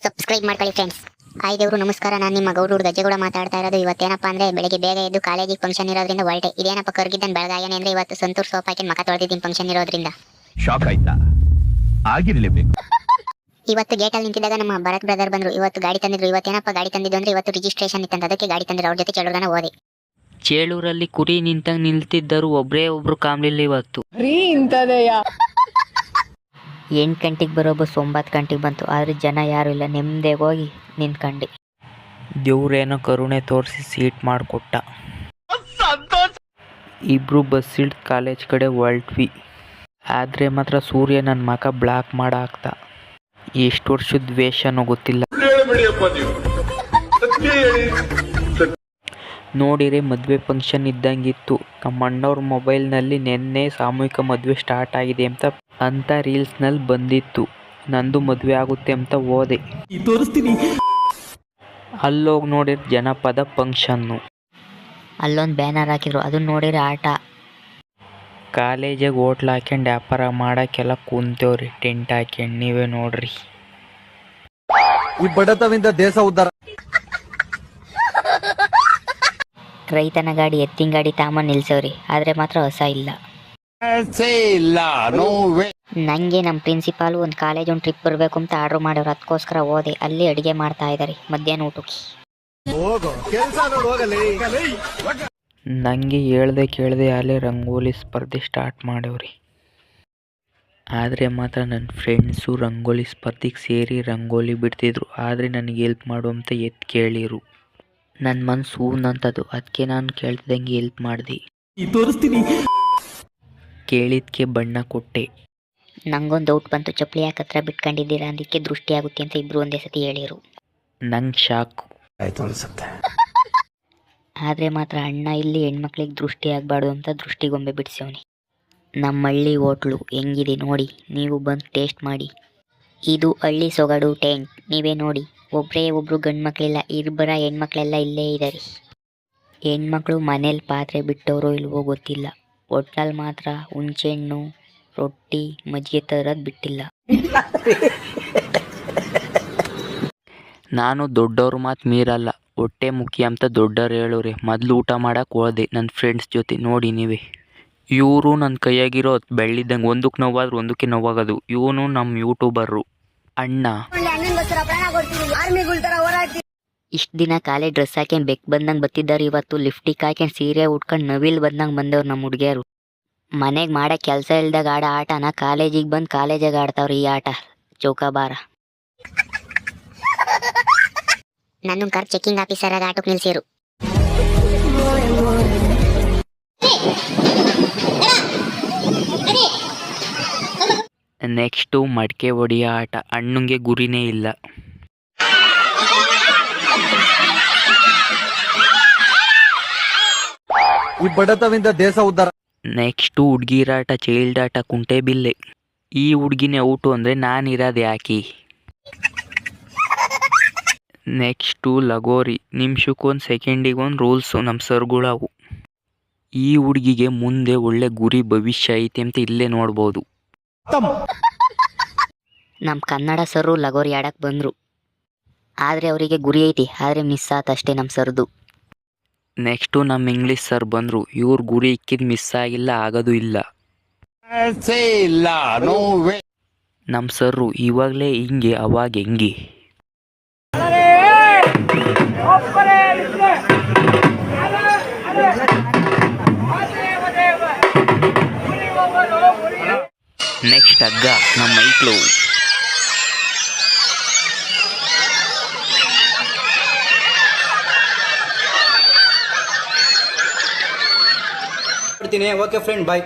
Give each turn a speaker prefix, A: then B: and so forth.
A: Subscribe ಮಾಡ್ಕೊಳ್ಳಿ friends. Hi ದೇವ್ರು ನಮಸ್ಕಾರ. ನಾನು ನಿಮ್ಮ ಗೌಡ್ರು ಗಜ್ಜೆಗೌಡ ಮಾತಾಡ್ತಾ ಇರೋದು. ಇವತ್ತೇನಪ್ಪ ಅಂದ್ರೆ ಬೆಳಗ್ಗೆ ಬೇಗ ಎದ್ದು ಕಾಲೇಜಿಗೆ ಫಂಕ್ಷನ್ ಇರೋದ್ರಿಂದ ಹೊರಟೆ. ಇದೇನಪ್ಪ ಕರ್ಗಿದ್ದನ್ ಬೆಳಗಾಯನೆ ಅಂದ್ರೆ ಇವತ್ತು ಸಂತೂರ್ ಸೋಪ್ ಹಾಕಿ ಮಕ ತೊಳೆದಿದ್ದೀನಿ ಫಂಕ್ಷನ್ ಇರೋದ್ರಿಂದ.
B: ಶಾಕ್ ಆಯ್ತಾ? ಆಗಿರ್ಲೇಬೇಕು.
A: ಇವತ್ತು ಗೇಟಲ್ಲಿ ನಿಂತಿದ್ದಾಗ ನಮ್ಮ ಭರತ್ ಬ್ರದರ್ ಬಂದ್ರು. ಇವತ್ತು ಗಾಡಿ ತಂದಿದ್ರು. ಇವತ್ತೇನಪ್ಪ ಗಾಡಿ ತಂದಿದ್ದು ಅಂದ್ರೆ ಇವತ್ತು ರಿಜಿಸ್ಟ್ರೇಷನ್ ಇತ್ತಂತ, ಅದಕ್ಕೆ ಗಾಡಿ ತಂದಿದ್ರು. ಅವ್ರ ಜೊತೆ ಚಳುಗನ ಹೋದೆ.
C: ಚೇಳೂರಲ್ಲಿ ಕುರಿ ನಿಂತಂಗ್ ನಿಲ್ತಿದ್ದರು, ಒಬ್ರೇ ಒಬ್ರು ಕಾಮ್ಲಿಲ್ಲ ಇವತ್ತು. 8 ಗಂಟೆಗೆ ಬರೋ ಬಸ್ 9 ಗಂಟೆಗೆ ಬಂತು, ಆದ್ರೆ ಜನ ಯಾರು ಇಲ್ಲ. ನೆಮ್ಮದಿಗೆ ಹೋಗಿ ನಿಂತ್ಕಂಡು ದೇವ್ರೇನೋ ಕರುಣೆ ತೋರಿಸಿ ಸೀಟ್ ಮಾಡಿಕೊಟ್ಟ. ಇಬ್ರು ಬಸ್ ಹಿಡ್ದು ಕಾಲೇಜ್ ಕಡೆ ಹೊರಟ್ವಿ. ಆದರೆ ಮಾತ್ರ ಸೂರ್ಯ ನನ್ನ ಮಕ ಬ್ಲಾಕ್ ಮಾಡಾಕ್ತ. ಎಷ್ಟು ವರ್ಷದ ದ್ವೇಷನೋ ಗೊತ್ತಿಲ್ಲ. ನೋಡಿರೆ ಮದುವೆ ಫಂಕ್ಷನ್ ಇದ್ದಂಗಿತ್ತು. ನಮ್ಮ ಅಣ್ಣವ್ರ ಮೊಬೈಲ್ನಲ್ಲಿ ನೆನ್ನೆ ಸಾಮೂಹಿಕ ಮದುವೆ ಸ್ಟಾರ್ಟ್ ಆಗಿದೆ ಅಂತ ರೀಲ್ಸ್ನಲ್ಲಿ ಬಂದಿತ್ತು. ನಂದು ಮದುವೆ ಆಗುತ್ತೆ ಅಂತ ಹೋದೆ. ಅಲ್ಲೋಗಿ ನೋಡಿದ್ರೆ ಜನಪದ ಫಂಕ್ಷನ್ನು. ಅಲ್ಲೊಂದು ಬ್ಯಾನರ್ ಹಾಕಿದ್ರು, ಅದನ್ನ ನೋಡಿದ್ರೆ ಆಟ. ಕಾಲೇಜಿಗೆ ಹೋಟ್ಲ್ ಹಾಕ್ಯಂಡು ವ್ಯಾಪಾರ ಮಾಡೋಕ್ಕೆಲ್ಲ ಕುಂತೇವ್ರಿ ಟೆಂಟ್ ಹಾಕ್ಯಂಡು. ನೀವೇ ನೋಡ್ರಿ.
D: ಈ ಬಡತವಿಂದ ದೇಶ ಉದ್ಧಾರ.
C: ರೈತನ ಗಾಡಿ ಎತ್ತಿನ ಗಾಡಿ ತಾಮ ನಿಲ್ಸವ್ರಿ, ಆದ್ರೆ ಮಾತ್ರ ಹೊಸ ಇಲ್ಲ. ನಂಗೆ ನಮ್ಮ ಪ್ರಿನ್ಸಿಪಾಲ್ ಒಂದು ಕಾಲೇಜ್ ಒಂದು ಟ್ರಿಪ್ ಬರಬೇಕು ಅಂತ ಆರ್ಡರ್ ಮಾಡೋರು. ಅದಕ್ಕೋಸ್ಕರ ಹೋದೆ. ಅಲ್ಲಿ ಅಡುಗೆ ಮಾಡ್ತಾ ಇದ್ದಾರೆ ಮಧ್ಯಾಹ್ನ ಊಟಕ್ಕೆ. ನಂಗೆ ಹೇಳ್ದೆ ಕೇಳದೆ ಅಲ್ಲೇ ರಂಗೋಲಿ ಸ್ಪರ್ಧೆ ಸ್ಟಾರ್ಟ್ ಮಾಡವ್ರಿ. ಆದರೆ ಮಾತ್ರ ನನ್ನ ಫ್ರೆಂಡ್ಸು ರಂಗೋಲಿ ಸ್ಪರ್ಧೆಗೆ ಸೇರಿ ರಂಗೋಲಿ ಬಿಡ್ತಿದ್ರು. ಆದರೆ ನನಗೆ ಹೆಲ್ಪ್ ಮಾಡು ಅಂತ ಎತ್ತು ಕೇಳಿರು. ನನ್ನ ಮನಸ್ಸು ಹೂನಂತದು. ಅದಕ್ಕೆ ನಾನು ಕೇಳ್ತಿದ್ದಂಗೆ ಹೆಲ್ಪ್ ಮಾಡಿದೆ. ಕೇಳಿದ್ಕೆ ಬಣ್ಣ ಕೊಟ್ಟೆ. ನಂಗೊಂದು ಡೌಟ್ ಬಂತು, ಚಪ್ಪಲಿ ಯಾಕೆ ಹತ್ರ ಬಿಟ್ಕೊಂಡಿದ್ದೀರಾ? ಅದಕ್ಕೆ ದೃಷ್ಟಿ ಆಗುತ್ತೆ ಅಂತ ಇಬ್ರು ಒಂದೇ ಸತಿ ಹೇಳಿರು. ನಂಗೆ ಶಾಕು
D: ಆಯ್ತು ಅನ್ಸುತ್ತೆ.
C: ಆದರೆ ಮಾತ್ರ ಅಣ್ಣ ಇಲ್ಲಿ ಹೆಣ್ಮಕ್ಳಿಗೆ ದೃಷ್ಟಿ ಆಗಬಾರ್ದು ಅಂತ ದೃಷ್ಟಿಗೊಂಬೆ ಬಿಡಿಸವನಿ. ನಮ್ಮ ಹಳ್ಳಿ ಹೋಟ್ಲು ಹೆಂಗಿದೆ ನೋಡಿ, ನೀವು ಬಂದು ಟೇಸ್ಟ್ ಮಾಡಿ. ಇದು ಹಳ್ಳಿ ಸೊಗಡು ಟೆಂಟ್. ನೀವೇ ನೋಡಿ, ಒಬ್ಬರೇ ಒಬ್ಬರು ಗಂಡು ಮಕ್ಕಳಿಲ್ಲ, ಇಬ್ಬರ ಹೆಣ್ಮಕ್ಳೆಲ್ಲ ಇಲ್ಲೇ ಇದ್ದಾರೆ. ಹೆಣ್ಮಕ್ಳು ಮನೇಲಿ ಪಾತ್ರೆ ಬಿಟ್ಟವರು ಇಲ್ವೋ ಗೊತ್ತಿಲ್ಲ. ಒಟ್ನಲ್ಲಿ ಮಾತ್ರ ಹುಣಸೆಹಣ್ಣು, ರೊಟ್ಟಿ, ಮಜ್ಜಿಗೆ ತರೋದು ಬಿಟ್ಟಿಲ್ಲ. ನಾನು ದೊಡ್ಡವ್ರ ಮಾತು ಮೀರಲ್ಲ, ಹೊಟ್ಟೆ ಮುಖ್ಯ ಅಂತ ದೊಡ್ಡವ್ರು ಹೇಳೋರೆ. ಮೊದಲು ಊಟ ಮಾಡೋಕೆ ಹೋದೆ ನನ್ನ ಫ್ರೆಂಡ್ಸ್ ಜೊತೆ. ನೋಡಿ ನೀವೇ, ಇವರು ನನ್ನ ಕೈಯಾಗಿರೋ ಬೆಳ್ಳಿದ್ದಂಗೆ, ಒಂದಕ್ಕೆ ನೋವಾದ್ರೆ ಒಂದಕ್ಕೆ ನೋವಾಗೋದು. ಇವನು ನಮ್ಮ ಯೂಟ್ಯೂಬರು ಅಣ್ಣ. ಇಷ್ಟು ದಿನ ಕಾಲೇ ಡ್ರೆಸ್ ಹಾಕ್ಯಂಡು ಬೆಕ್ ಬಂದಂಗೆ ಬತ್ತಿದ್ದಾರೆ. ಇವತ್ತು ಲಿಫ್ಟಿಗೆ ಹಾಕ್ಯಂಡು ಸೀರೆ ಉಟ್ಕೊಂಡು ನವಿಲ್ ಬಂದಂಗೆ ಬಂದವ್ರು ನಮ್ಮ ಹುಡುಗಿಯರು. ಮನೆಗೆ ಮಾಡೋ ಕೆಲಸ ಇಲ್ದಾಗ ಆಡೋ ಆಟನ ಕಾಲೇಜಿಗೆ ಬಂದು ಕಾಲೇಜಿಗೆ ಆಡ್ತಾವ್ರಿ ಈ ಆಟ, ಚೌಕಾಬಾರ.
A: ನನ್ನ ಕಾರ್ ಚೆಕಿಂಗ್ ಆಫೀಸರ್ ಆಗ ಆಟೋಕ್ಕೆ ನಿಲ್ಸಿರು.
C: ನೆಕ್ಸ್ಟು ಮಡಿಕೆ ಹೊಡಿಯೋ ಆಟ. ಅಣ್ಣಂಗೆ ಗುರಿನೇ ಇಲ್ಲ.
D: ಈ ಬಡತವಿಂದ ದೇಶ ಉದ್ಧಾರ.
C: ನೆಕ್ಸ್ಟು ಹುಡುಗಿರಾಟ, ಚೈಲ್ಡ್ ಆಟ, ಕುಂಟೆ ಬಿಲ್ಲೆ. ಈ ಹುಡುಗಿನೇ ಔಟು ಅಂದರೆ ನಾನು ಇರೋದು ಯಾಕೆ. ನೆಕ್ಸ್ಟು ಲಗೋರಿ. ನಿಮಿಷಕ್ಕೊಂದು ಸೆಕೆಂಡಿಗೊಂದು ರೂಲ್ಸು ನಮ್ಮ ಸರ್ಗಳವು. ಈ ಹುಡುಗಿಗೆ ಮುಂದೆ ಒಳ್ಳೆ ಗುರಿ ಭವಿಷ್ಯ ಐತೆ ಅಂತ ಇಲ್ಲೇ ನೋಡ್ಬೋದು. ನಮ್ಮ ಕನ್ನಡ ಸರು ಲಗೋರಿ ಆಡಕ್ಕೆ ಬಂದರು, ಆದರೆ ಅವರಿಗೆ ಗುರಿ ಐತಿ, ಆದರೆ ಮಿಸ್ ಆತಷ್ಟೇ ನಮ್ಮ ಸರ್ದು. ನೆಕ್ಸ್ಟು ನಮ್ಮ ಇಂಗ್ಲೀಷ್ ಸರ್ ಬಂದರು. ಇವ್ರ ಗುರಿ ಇಕ್ಕಿದ್ದು ಮಿಸ್ ಆಗಿಲ್ಲ, ಆಗೋದು ಇಲ್ಲ. ನಮ್ಮ ಸರ್ರು ಇವಾಗಲೇ ಹಿಂಗೆ ಅವಾಗ ಹೆಂಗೆ. ನೆಕ್ಸ್ಟ್ ಹಗ್ಗ ನಮ್ಮ ಮೈಕ್ಳು.
D: ಓಕೆ ಫ್ರೆಂಡ್, ಬಾಯ್.